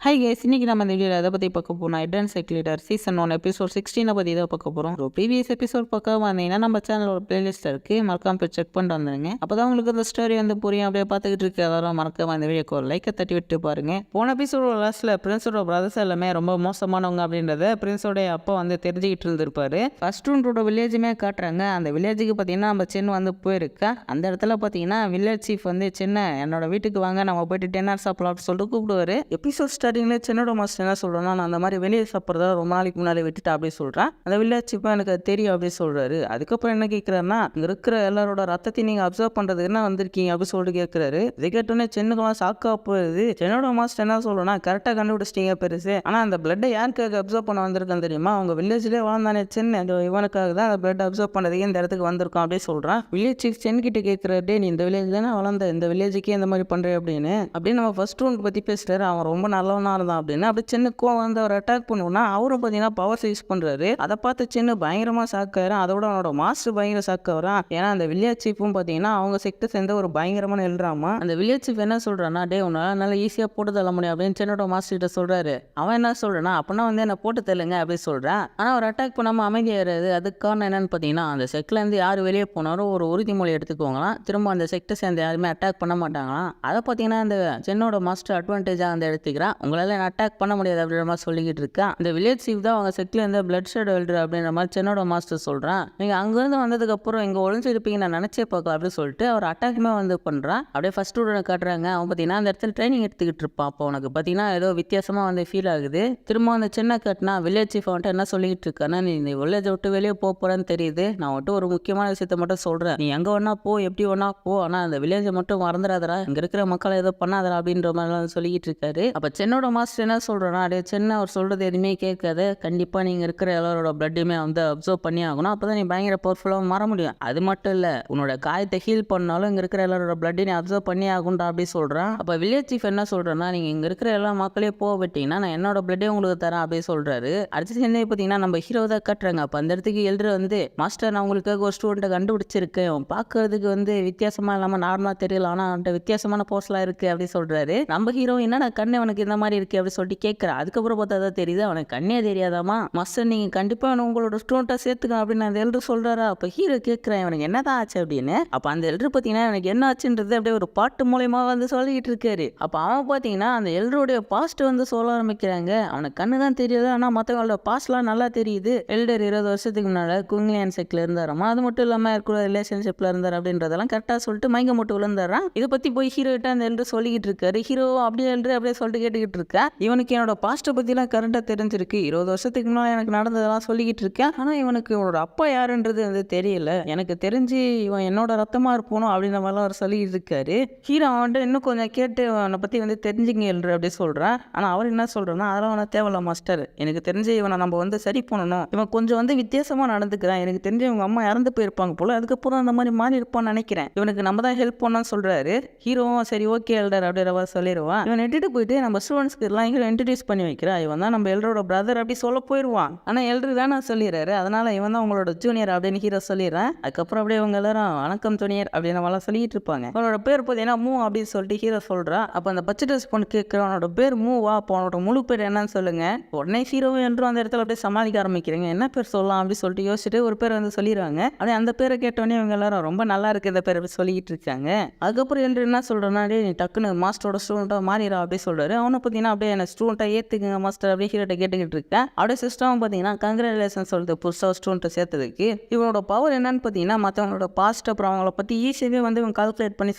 High case, இன்னைக்கு நம்ம இந்த வீடியோவில் எதை பற்றி பார்க்க போகிறோம், ஹிடன் செக்லிடர் சீசன் 1 எபிசோட் 16 பற்றி இதை பார்க்க போகிறோம். ப்ரீவியஸ் எபிசோட் பார்க்க வந்தீங்கன்னா நம்ம சேனல் ஒரு பிளேலிஸ்ட் இருக்குது, மறக்காம போய் செக் பண்ணிட்டு வந்துடுங்க. அப்போ தான் உங்களுக்கு இந்த ஸ்டோரி புரியும். அப்படியே பார்த்துக்கிட்டு இருக்கு எல்லாரும் மறக்காம இந்த வீடியோக்கு ஒரு லைக்கை தட்டி விட்டு பாருங்க. போன எபிசோட லாஸ்ட்டில் பிரின்ஸோட பிரதர்ஸ் எல்லாமே ரொம்ப மோசமானவங்க அப்படின்றத பிரின்ஸோட அப்பா தெரிஞ்சுக்கிட்டு இருந்திருப்பாரு. ஃபர்ஸ்ட் ரூண்டோட வில்லேஜுமே காட்டுறாங்க. அந்த வில்லேஜுக்கு பார்த்தீங்கன்னா நம்ம சின்ன போயிருக்கா. அந்த இடத்துல பார்த்தீங்கன்னா வில்லேஜ் சீஃப் சின்ன என்னோட வீட்டுக்கு வாங்க, நம்ம போயிட்டு டின்னர் சாப்பிடலாம் அப்படின்னு சொல்லிட்டு கூப்பிடுவாரு. எபிசோட் சென்னோட மாஸ்டர் என்ன சொல்கிறேன்னா, நான் அந்த மாதிரி வெளியே சாப்பிட்றதா ரொம்ப நாளைக்கு முன்னாடி விட்டுட்டு அப்படியே சொல்கிறேன். அந்த வில்லேஜ் இப்போ எனக்கு தெரியும் அப்படின்னு சொல்கிறாரு. அதுக்கப்புறம் என்ன கேட்குறாருன்னா, இங்கே இருக்கிற எல்லாரோட ரத்தத்தை நீங்கள் அப்சர்வ் பண்ணுறதுக்கு என்ன வந்திருக்கீங்க அப்படின்னு சொல்லிட்டு கேட்குறாரு. இதை கேட்டோன்னே சென்னுக்கெல்லாம் ஷாக்காக போகுது. சென்னோட மாஸ்டர் என்ன சொல்கிறேன்னா, கரெக்டாக கண்டுபிடிச்சிட்டீங்க பெருசு. ஆனால் அந்த பிளட்டை யாருக்காக அப்சர்வ் பண்ண வந்திருக்கான்னு தெரியுமா? அவங்க வில்லேஜ்லேயே வாழ்ந்தானே சென்னை, இவனுக்காக தான் அந்த பிளட் அப்சர்வ் பண்ணுறதுக்கு இந்த இடத்துக்கு வந்திருக்கோம் அப்படின்னு சொல்கிறான். வில்லேஜ் சீஃப் சென் கிட்ட கேட்குறாரு, நீ இந்த வில்லேஜ் தானே வளர்ந்த, இந்த வில்லேஜுக்கே இந்த மாதிரி பண்ணுறேன் அப்படின்னு நம்ம ஃபர்ஸ்ட் ரவுண்ட் பற்றி பேசுகிறாரு. அவன் ரொம்ப நல்லவனா இருந்தான் அப்படின்னு. அப்படி சின்னக்கும் அவர் அட்டாக் பண்ணுவோம்னா அவரும் பார்த்தீங்கன்னா பவர்ஸ் யூஸ் பண்ணுறாரு. அதை பார்த்து சின்ன பயங்கரமாக சாக்காயிரும். அதோட அவனோட மாஸ்டர் பயங்கர சாக்காகிறான். ஏன்னா அந்த வில்லேஜ் சீஃபும் பார்த்தீங்கன்னா அவங்க செக்டர் சேர்ந்த ஒரு பயங்கரமான எழுறாமா. அந்த வில்லேஜ் சீஃப் என்ன சொல்கிறான்னா, டே உன்னால நல்லா ஈஸியாக போட்டு தள்ள முடியும் அப்படின்னு சின்னோட மாஸ்டர் கிட்ட சொல்கிறாரு. அவன் என்ன சொல்கிறான்னா, அப்படின்னா என்ன போட்டு தள்ளுங்க அப்படின்னு சொல்கிறான். ஆனால் அவர் அட்டாக் பண்ணாமல் அமைதியாகிறது. அதுக்கு காரணம் என்னன்னு பார்த்தீங்கன்னா, அந்த செக்லேருந்து யார் வெளியே போனாலும் ஒரு உறுதிமொழி எடுத்துக்குவாங்களாம். திரும்ப அந்த செக்டர் சேர்ந்து யாருமே அட்டாக் பண்ண மாட்டாங்களாம். அதை பார்த்தீங்கன்னா அந்த சென்னோட மாஸ்டர் அட்வான்டேஜாக எடுத்துக்கிறான். உங்களால் அட்டாக் பண்ண முடியாது அப்படின்ற மாதிரி சொல்லிக்கிட்டு இருக்கா. இந்த வில்லேஜ் சீஃப் தான் அவங்க செக்ல இருந்து பிளட் ஷேட் வெல்டர் அப்படின்ற மாதிரி சென்னோட மாஸ்டர் சொல்றான். நீங்க அங்கிருந்து வந்ததுக்கு அப்புறம் இங்க ஒளிஞ்சிருப்பீங்க நான் நினைச்சே பார்க்கலாம் அப்படின்னு சொல்லிட்டு அவர் அட்டாக்குமே பண்றான். அப்படியே ஃபர்ஸ்ட் ஸ்டூடெண்ட் காட்டுறாங்க. அவன் பார்த்தீங்கன்னா அந்த இடத்துல ட்ரைனிங் எடுத்துக்கிட்டு இருப்பான். அப்போ உனக்கு பார்த்தீங்கன்னா ஏதோ வித்தியாசமா ஃபீல் ஆகுது. திரும்ப அந்த சின்ன கட்டினா வில்லேஜ் சீஃப் என்ன சொல்லிக்கிட்டு இருக்கானா, நீ இந்த வில்லேஜை விட்டு வெளியே போறேன்னு தெரியுது. நான் ஒரு முக்கியமான விஷயத்த மட்டும் சொல்றேன். நீ எங்க வேணா போ, எப்படி வேணா போ, ஆனா அந்த வில்லேஜை மட்டும் மறந்துடாதரா, இங்க இருக்கிற மக்களை ஏதோ பண்ணாதரா அப்படின்ற மாதிரி சொல்லிக்கிட்டு இருக்காரு. அப்ப சென்னோட மாஸ்டர் என்ன சொல்றேன்னா, அப்படியே சின்ன அவர் சொல்றது எதுவுமே கேட்காது. கண்டிப்பா நீங்க இருக்கிற எல்லாரோட பிளட்டுமே அப்சர்வ் பண்ணி ஆகணும். அப்பதான் நீ பயங்கர பவர்ஃபுல்லாக மாற முடியும். அது மட்டும் இல்ல, உன்னோட காயத்தை ஹீல் பண்ணாலும் இங்க இருக்கிற எல்லாரோட பிளட்டை நீ அப்சர்வ் பண்ணி ஆகும்டா அப்படி சொல்றான். அப்ப வில்லேஜ் சீஃப் என்ன சொல்றேன்னா, நீங்க இங்க இருக்கிற எல்லா மக்களையும் போக விட்டீங்கன்னா நான் என்னோட பிளட்டே உங்களுக்கு தரேன் அப்படி சொல்றாரு. அடுத்து சேர்ந்து பார்த்தீங்கன்னா நம்ம ஹீரோ தான் கட்டுறாங்க. அப்ப அந்த இடத்துக்கு எழுதுற மாஸ்டர், நான் உங்களுக்காக ஒரு ஸ்டூடெண்ட்டை கண்டுபிடிச்சிருக்கேன். பார்க்கறதுக்கு வித்தியாசமா இல்லாம நார்மலா தெரியல, ஆனா அவன்கிட்ட வித்தியாசமான போஸ்ட்லாம் இருக்கு அப்படி சொல்றாரு. நம்ம ஹீரோ என்னடா கண்ணு அவனுக்கு இந்த மாதிரி இருக்கு அப்படி சொல்லிட்டு கேட்கிறா. அதுக்கப்புறம் பார்த்தா தான் தெரியுது அவனுக்கு கண்ணே தெரியாதாமா. மாஸ்டர் நீங்க கண்டிப்பா உங்களோட ஸ்டூடெண்ட்டா சேர்த்துக்கணும் அப்படின்னு அந்த எல்டர் சொல்றாரா. அப்ப ஹீரோ கேட்கிறேன் இவனுக்கு என்னதான் ஆச்சு அப்படின்னு. அப்ப அந்த எல்டர் பார்த்தீங்கன்னா எனக்கு என்ன ஆச்சுன்றது அப்படியே ஒரு பாட்டு மூலமா சொல்லிட்டு இருக்காரு. அப்ப அவன் பார்த்தீங்கன்னா அந்த எல்டருடைய பாஸ்ட் சொல்ல ஆரம்பிக்கிறாங்க. அவனுக்கு கண்ணு தான் தெரியாது, ஆனா மற்றவங்களோட பாஸ்ட்லாம் நல்லா தெரியுது. எல்டர் 20 வருஷத்துக்கு முன்னால குங்லியன் செக்ல இருந்தாராமா. அது மட்டும் இல்லாம இருக்கிற ரிலேஷன்ஷிப்ல இருந்தார் அப்படின்றதெல்லாம் கரெக்டா சொல்லிட்டு மயங்க மட்டும் விழுந்தாரான். இதை பத்தி போய் ஹீரோ கிட்ட அந்த எல்டர் சொல்லிக்கிட்டு இருக்காரு. ஹீரோ அப்படியே எல்டர் அப்படியே சொல்லிட்டு கேட்டுக்கிட்டு இருக்கா. இவனுக்கு என்னோட பாஸ்ட்டை பத்திலாம் கரெக்டாக தெரிஞ்சிருக்கு. 20 வருஷத்துக்கு முன்னாடி எனக்கு நடந்ததெல்லாம் சொல்லிக்கிட்டு இருக்கேன். ஆனால் இவனுக்கு இவனோட அப்பா யாருன்றது தெரியல. எனக்கு தெரிஞ்சு இவன் என்னோட ரத்தமாக இருப்பணும் அப்படின்ற மாதிரிலாம் அவர் சொல்லிக்கிட்டு இருக்காரு. ஹீரோ அவன்கிட்ட இன்னும் கொஞ்சம் கேட்டு அவனை பற்றி தெரிஞ்சுங்க எழுறு அப்படி சொல்கிறான். ஆனால் அவர் என்ன சொல்கிறேன்னா, அதெல்லாம் அவனை தேவையில்ல மாஸ்டர். எனக்கு தெரிஞ்சு இவனை நம்ம சரி பண்ணணும். இவன் கொஞ்சம் வித்தியாசமாக நடந்துக்கிறான். எனக்கு தெரிஞ்சு இவங்க அம்மா இறந்து போயிருப்பாங்க போல, அதுக்கப்புறம் அந்த மாதிரி மாறி இருப்பான்னு நினைக்கிறேன். இவனுக்கு நம்ம தான் ஹெல்ப் பண்ணணும்னு சொல்கிறாரு. ஹீரோவும் சரி ஓகே எல்டர் அப்படின்ற சொல்லிடுவான். இவன் எட்டுட்டு போயிட்டு நம்ம ஸ்டூடெண்ட்ஸ்க்கு எல்லாம் ஹீரோ இன்ட்ரடியூஸ் பண்ணி வைக்கிறா. இவன் தான் நம்ம எல்டரோட பிரதர் அப்படி சொல்ல போயிடுவான். ஆனால் எல்டர் தான் நான் சொல்லிடுறாரு. அதனால இவன் தான் உங்களோட ஜூனியர் அப்படின்னு ஹீரோ சொல்லிடுறேன். அதுக்கப்புறம் அப்படியே இவங்க எல்லாரும் வணக்கம் ஜூனியர் அப்படின்னு சொல்லிட்டு இருப்பாங்க. அவனோட பேர் பார்த்தீங்கன்னா மூ அப்படின்னு சொல்லிட்டு ஹீரோ சொல்றான். அப்போ அந்த பச்சை ட்ரெஸ் பொண்ணு கேட்குற அவனோட பேர் மூவா, அப்போ அவனோட முழு பேர் என்னன்னு சொல்லுங்க. உடனே ஹீரோவும் என்றும் அந்த இடத்துல அப்படியே சமாளிக்க ஆரம்பிக்கிறீங்க. என்ன பேர் சொல்லலாம் அப்படின்னு சொல்லிட்டு யோசிச்சுட்டு ஒரு பேர் சொல்லிடுறாங்க. அப்படியே அந்த பேரை கேட்டோடனே இவங்க எல்லாரும் ரொம்ப நல்லா இருக்கு இந்த பேர் அப்படி சொல்லிட்டு இருக்காங்க. அதுக்கப்புறம் எல்டர் என்ன சொல்றேன்னா, நீ டக்குன்னு மாஸ்டரோட ஸ்டூடெண்ட்டாக மாறிடா அப்படி சொல்றாரு. அவனை பார்த்தீங்கன்னா அப்படியே என்ன ஸ்டூடெண்ட்டாக ஏற்றுக்குங்க மாஸ்டர் அப்படியே ஹீரோட்ட கேட்டுக்கிட்டு இருக்கேன். அப்படியே சிஸ்டம் பார்த்தீங்கன்னா கங்க்ராச்சுலேஷன் சொல்லிட்டு புதுசாக ஸ்டூடெண்ட்டை சேர்த்ததுக்கு. இவனோட பவர் என்னன்னு பார்த்தீங்கன்னா, மற்றவங்களோட பாஸ்ட் அப்புறம் அவங்கள பற்றி ஈஸியாகவே இவன் கால்குலேட் பண்ணி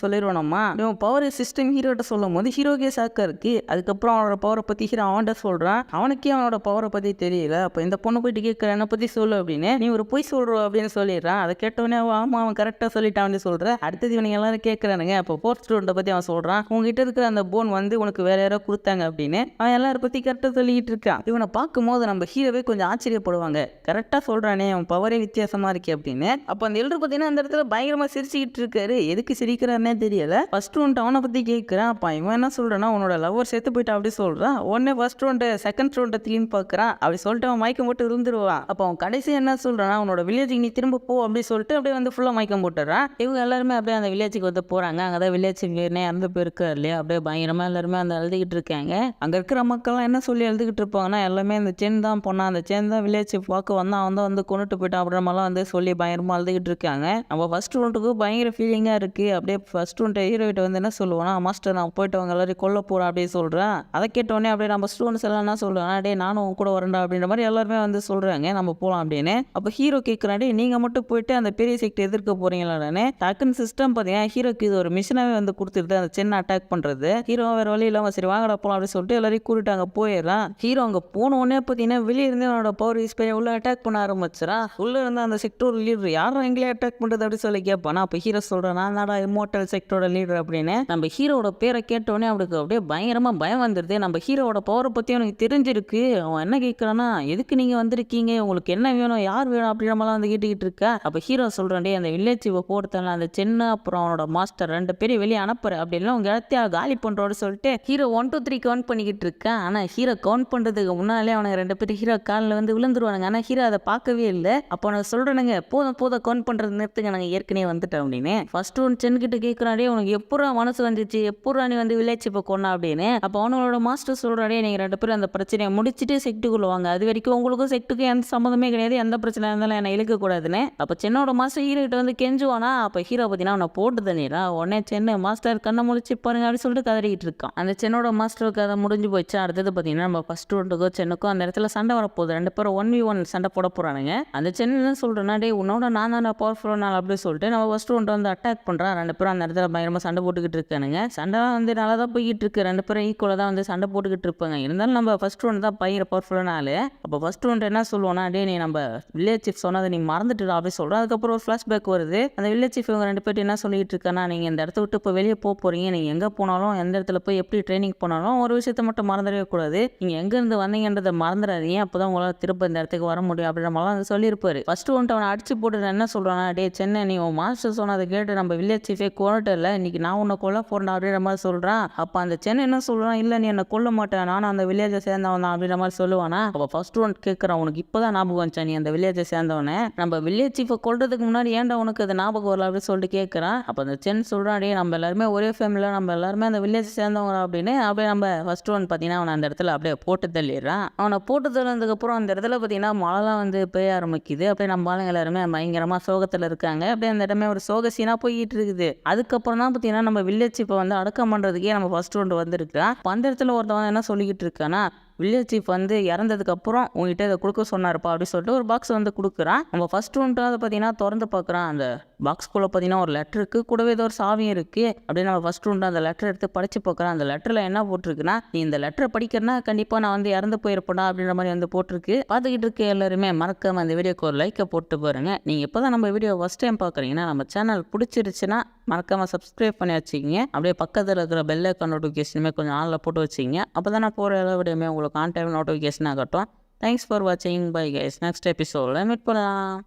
சொல்லிடுவானம்மா. இவன் பவர் சிஸ்டம் ஹீரோட்ட சொல்லும் போது ஹீரோக்கே சாக்கா இருக்கு. அதுக்கப்புறம் அவனோட பவரை பற்றி ஹீரோ அவன்கிட்ட சொல்கிறான். அவனுக்கே அவனோட பவரை பற்றி தெரியல. அப்போ இந்த பொண்ணு போயிட்டு கேட்குற என்னை பற்றி சொல்லு அப்படின்னு. நீ ஒரு பொய் சொல்கிற அப்படின்னு சொல்லிடுறான். அதை கேட்டவனே ஆமாம் அவன் கரெக்டாக சொல்லிட்டான் அப்படின்னு சொல்கிறேன். அடுத்தது இவனுங்க எல்லாரும் கேட்குறானுங்க. அப்போ ஃபோர்த் ஸ்டூடெண்ட்டை பற்றி அவன் சொல்கிறான். உங்ககிட்ட இருக்கிற அந்த போன் உனக்கு வேற யாரோ கொடுத்தாங்க அப்படின்னு அவன் எல்லாரும் பற்றி கரெக்டாக சொல்லிக்கிட்டு இருக்கான். இவனை பார்க்கும்போது நம்ம ஹீரோவே கொஞ்சம் ஆச்சரியப்படுவாங்க. கரெக்டாக சொல்கிறானே அவன் பவரே வித்தியாசமாக இருக்கு அப்படின்னு. அப்போ அந்த எல்டர் பார்த்தீங்கன்னா அந்த இடத்துல பயங்கரமாக சிரிச்சுக்கிட்டு இருக்காரு. எதுக்கு சிரிக்கிறாருன்னே தெரியல. ஃபர்ஸ்ட் ரவுண்ட் அவனை பற்றி கேட்குறான். அப்போ இவன் என்ன சொல்கிறான்னா, உன்னோட லவர் சேர்த்து போயிட்டு அப்படி சொல்கிறான். உடனே ஃபர்ஸ்ட் ரவுண்டு செகண்ட் ரவுண்டை திரும்பி பார்க்குறான். அப்படி சொல்லிட்டு அவன் மயக்கம் போட்டு இருந்துருவான். அப்போ அவன் கடைசி என்ன சொல்கிறான்னா, உன்னோட வில்லேஜுக்கு நீ திரும்ப போ அப்படி சொல்லிட்டு அப்படியே ஃபுல்லாக மயக்கம் போட்டுறான். இவங்க எல்லாருமே அப்படியே அந்த வில்லேஜுக்கு போகிறாங்க. அங்கே தான் வில்லேஜ் இறந்து போயிருக்காரு இல்லையா. அப்படியே பயங்கரமாக எல்லாருமே எழுதிக்கிட்டு இருக்காங்க. இருப்பாங்க. அங்கே இருக்கிற மக்கள்லாம் என்ன சொல்லி எழுதிக்கிட்டு இருப்பாங்கன்னா, எல்லாமே அந்த சென் தான் பொண்ணா, அந்த சென் தான் வில்லேஜ் சீஃப் பார்க்க வந்தான், அவன் தான் வந்து கொண்டுட்டு போயிட்டான் அப்படின்ற மாதிரிலாம் வந்து சொல்லி பயங்கரமாக அழுதுகிட்டு இருக்காங்க. நம்ம ஃபர்ஸ்ட் ரவுண்டுக்கு பயங்கர ஃபீலிங்காக இருக்குது. அப்படியே ஃபர்ஸ்ட் ரவுண்ட் ஹீரோகிட்ட வந்து என்ன சொல்லுவானா, மாஸ்டர் நான் போயிட்டு அவங்க எல்லாரையும் கொல்ல போகிறேன் அப்படின்னு சொல்கிறேன். அதை கேட்டோடனே அப்படியே நம்ம ஸ்டூடெண்ட்ஸ் எல்லாம் என்ன சொல்லுவாங்க, டே நானும் உன் கூட வரேன்டா அப்படின்ற மாதிரி எல்லாருமே வந்து சொல்கிறாங்க நம்ம போகலாம் அப்படின்னு. அப்போ ஹீரோ கேட்குறாண்டே நீங்கள் மட்டும் போயிட்டு அந்த பெரிய செக்ட் எதிர்க்க போகிறீங்களான்னு. டக்குன்னு சிஸ்டம் பார்த்தீங்கன்னா ஹீரோக்கு இது ஒரு மிஷனாகவே வந்து கொடுத்துருது அந்த சென்னை அட்டாக் பண்ணுறது. ஹீரோ வேறு வழி இல்லாமல் சரி வாங்கடா போகலாம் அப்படின்னு சொல்லிட்டு எல்லாரையும் கூட்டிட்டு போயிடறான். ஹீரோ அங்கே போன உடனே பார்த்தீங்கன்னா வெளியே இருந்து அவனோட பவர் யூஸ் பண்ணி உள்ள அட்டாக் பண்ண ஆரம்பிச்சிடா. உள்ள இருந்து அந்த செக்டோர் லீடர் யாரும் எங்களே அட்டாக் பண்ணுறது அப்படின்னு சொல்லி கேட்பானா. அப்போ ஹீரோ சொல்கிறேன் நான் தான்டா இம்மோர்டல் செக்டரோட லீடர் அப்படின்னு. நம்ம ஹீரோட பேரை கேட்டோடனே அவனுக்கு அப்படியே பயங்கரமாக பயம் வந்துடுது. நம்ம ஹீரோட பவரை பற்றி அவனுக்கு தெரிஞ்சிருக்கு. அவன் என்ன கேட்குறான்னா, எதுக்கு நீங்கள் வந்திருக்கீங்க, உங்களுக்கு என்ன வேணும், யார் வேணும் அப்படின்ற மாதிரிலாம் வந்து கேட்டுக்கிட்டு இருக்கா. அப்போ ஹீரோ சொல்கிறேன், அந்த வில்லேஜ் போகிறதால அந்த சென்னை அப்புறம் அவனோட மாஸ்டர் 2 பேரும் வெளியே அனுப்புற அப்படின்லாம் உங்கள் இடத்தையா காலி பண்ணுறோன்னு சொல்லிட்டு ஹீரோ 1 2 3 கவுண்ட் பண்ணிக்கிட்டு இருக்கான். ஆனால் ஹீரோ கவுண்ட் பண்ணுறதுக்கு முன்னாலே அவனுக்கு 2 பேர் ஹீரோ காலில் வந்து விழுந்துருவானுங்க. ஆனால் ஹீரோ அதை பார்க்கவே இல்லை. அப்போ நான் சொல்கிறேனுங்க, போதும் கவுண்ட் பண்ணுறது நிறுத்துங்க, நாங்கள் ஏற்கனவே வந்துட்டோம் அப்படின்னு. ஃபர்ஸ்ட் ஒன் சென்கிட்ட கேட்குறாடே, உனக்கு எப்படா மனசு வந்துச்சு, எப்படா நீ வந்து வில்லேஜ் இப்போ கொண்டா அப்படின்னு. அப்போ அவனோட மாஸ்டர் சொல்கிறாடே, நீங்கள் 2 பேரும் அந்த பிரச்சனையை முடிச்சுட்டு செக்ட்டுக்குள்ள வாங்க, அது வரைக்கும் உங்களுக்கும் செக்ட்டுக்கும் எந்த சம்மந்தமே கிடையாது, எந்த பிரச்சனை இருந்தாலும் என்னை இழுக்கக்கூடாதுன்னு. அப்போ சென்னோட மாஸ்டர் ஹீரோ கிட்ட வந்து கெஞ்சுவானா. அப்போ ஹீரோ பார்த்தீங்கன்னா அவனை போட்டு தண்ணிடா. உடனே சென்னை மாஸ்டர் கண்ணை முடிச்சு பாருங்க அப்படின்னு சொல்லிட்டு கதறிக்கிட்டு இருக்கான். அந்த சென்னோட மாஸ்டருக்கு அதை முடிஞ்சு போச்சு. அடுத்தது பார்த்தீங்கன்னா நம்ம ஃபர்ஸ்ட் ரவுண்டுக்கும் சென்னுக்கும் அந்த இடத்துல சண்டை வரப்போகுது. 2 பேரும் 1v1 சண்டை போட போகிறானுங்க. அந்த சென்னை என்ன சொல்கிறேன்னா, டே உன்னோட நான் தான் பவர்ஃபுல்லாக அப்படின்னு சொல்லிட்டு நம்ம ஃபர்ஸ்ட் ரவுண்ட் வந்து அட்டாக் பண்ணுறான். 2 பேரும் அந்த இடத்துல பயங்கரமாக சண்டை போட்டுக்கிட்டு இருக்கானுங்க. சண்டை வந்து நல்லா தான் போய்கிட்டு இருக்கு. 2 பேரும் ஈக்குவலாக தான் வந்து சண்டை போட்டுக்கிட்டு இருப்பாங்க. இருந்தாலும் நம்ம ஃபர்ஸ்ட் ரவுண்ட் தான் பயங்கர பவர்ஃபுல்லான ஆள். அப்போ ஃபர்ஸ்ட் ரவுண்ட் என்ன சொல்லுவோன்னா, டே நீ நம்ம வில்லேஜ் சீஃப் சொன்னதை நீ மறந்துட்டு அப்படின்னு சொல்கிறோம். அதுக்கப்புறம் ஒரு ஃப்ளாஷ்பேக் வருது. அந்த வில்லேஜ் சீஃப் இவங்க 2 பேர்ட்டு என்ன சொல்லிட்டு இருக்கானா, நீங்கள் இந்த இடத்த விட்டு இப்போ வெளியே போகிறீங்க, நீங்கள் எங்கே போனாலும் எந்த இடத்துல போய் எப்படி ட்ரைனிங் போனாலும் ஒரு விஷயத்த மட்டும் மறந்துடவே கூடாது, நீங்கள் எங்கேருந்து வந்தீங்கன்றதை மறந்துடாதீங்க, அப்போ தான் உங்களால் திரும்ப இந்த இடத்துக்கு வர முடியும் அப்படின்ற மாதிரிலாம் வந்து சொல்லியிருப்பாரு. ஃபர்ஸ்ட் வந்துட்டு அவனை அடிச்சு போட்டு என்ன சொல்கிறானா, டே சென்னை நீ உன் மாஸ்டர் சொன்னதை கேட்டு நம்ம வில்லேஜ் சீஃபே கொண்டுட்டல, இன்னைக்கு நான் உன்னை கொல்ல போறேன் அப்படின்ற மாதிரி சொல்கிறான். அப்போ அந்த சென்னை என்ன சொல்கிறான், இல்லை நீ என்னை கொல்ல மாட்டேன், நானும் அந்த வில்லேஜை சேர்ந்தவன் தான் அப்படின்ற மாதிரி சொல்லுவானா. அப்போ ஃபர்ஸ்ட் ஒன் கேட்குறான், உனக்கு இப்போ தான் ஞாபகம் வந்துச்சா நீ அந்த வில்லேஜை சேர்ந்தவனே, நம்ம வில்லேஜ் சீஃபை கொல்றதுக்கு முன்னாடி ஏன்டா உனக்கு அது ஞாபகம் வரல அப்படின்னு சொல்லிட்டு கேட்குறான். அப்போ அந்த சென் சொல்கிறான், டே நம்ம எல்லாருமே ஒரே ஃபேமிலியில் நம்ம எல்லாருமே அந்த வில்லேஜ் சேர்ந்தவங்க அப்படின்னு. அப்படியே நம்ம ஃபர்ஸ்ட் ஒன் பார்த்தீங்கன்னா அவனை அந்த இடத்துல அப்படியே போட்டு தள்ளிடுறான். அவனை போட்டு தள்ளதுக்கப்புறம் அந்த இடத்துல பார்த்தீங்கன்னா மழைலாம் வந்து பெய்ய ஆரம்பிக்குது. அப்படியே நம்ம ஆளுங்க எல்லாருமே பயங்கரமாக சோகத்தில் இருக்காங்க. அப்படியே அந்த இடமே ஒரு சோக சீனாக போய்கிட்டு இருக்குது. அதுக்கப்புறம் தான் பார்த்தீங்கன்னா நம்ம வில்லேஜ் இப்போ வந்து அடக்கம் பண்ணுறதுக்கே நம்ம ஃபர்ஸ்ட் ரவுண்டு வந்திருக்கான். அந்த இடத்துல ஒருத்தவன் என்ன சொல்லிக்கிட்டு இருக்கானா, வில்லேஜ் சீஃப் வந்து இறந்ததுக்கப்புறம் உங்ககிட்ட இதை கொடுக்க சொன்னார்ப்பா அப்படின்னு சொல்லிட்டு ஒரு பாக்ஸ் வந்து கொடுக்குறான். நம்ம ஃபர்ஸ்ட் ரவுண்டு அதை பார்த்தீங்கன்னா திறந்து பார்க்குறான். அந்த பாக்ஸ்குள்ளே பார்த்தீங்கன்னா ஒரு லெட்டர் இருக்குது, கூடவே ஏதோ ஒரு சாவியும் இருக்குது. அப்படியே நம்ம ஃபர்ஸ்ட் ரவுண்டு அந்த லெட்டர் எடுத்து படித்து பார்க்குறான். அந்த லெட்டரில் என்ன போட்டிருக்குன்னா, நீ இந்த லெட்டரை படிக்கிறனா கண்டிப்பாக நான் வந்து இறந்து போயிருப்பேன்டா அப்படின்ற மாதிரி வந்து போட்டிருக்கு. பார்த்துக்கிட்டு இருக்க எல்லாருமே மறக்காம அந்த வீடியோக்கு ஒரு லைக்கை போட்டு பாருங்க. நீங்கள் இப்போ தான் நம்ம வீடியோ ஃபஸ்ட் டைம் பார்க்குறீங்கன்னா நம்ம சேனல் பிடிச்சிருச்சுன்னா மறக்காமல் சப்ஸ்கிரைப் பண்ணி வச்சுக்கிங்க. அப்படியே பக்கத்தில் இருக்கிற பெல் ஐக்கான் நோட்டிஃபிகேஷனுமே கொஞ்சம் ஆனில் போட்டு வச்சிங்க. அப்போ தான் நான் போகிற எல்லா வீடியோமே உங்களுக்கு ஆன் டைம் நோட்டிஃபிகேஷன் ஆகட்டும். தேங்க்ஸ் ஃபார் வாட்சிங். Bye guys. நெக்ஸ்ட் எபிசோடில் மீட் பண்ணலாம்.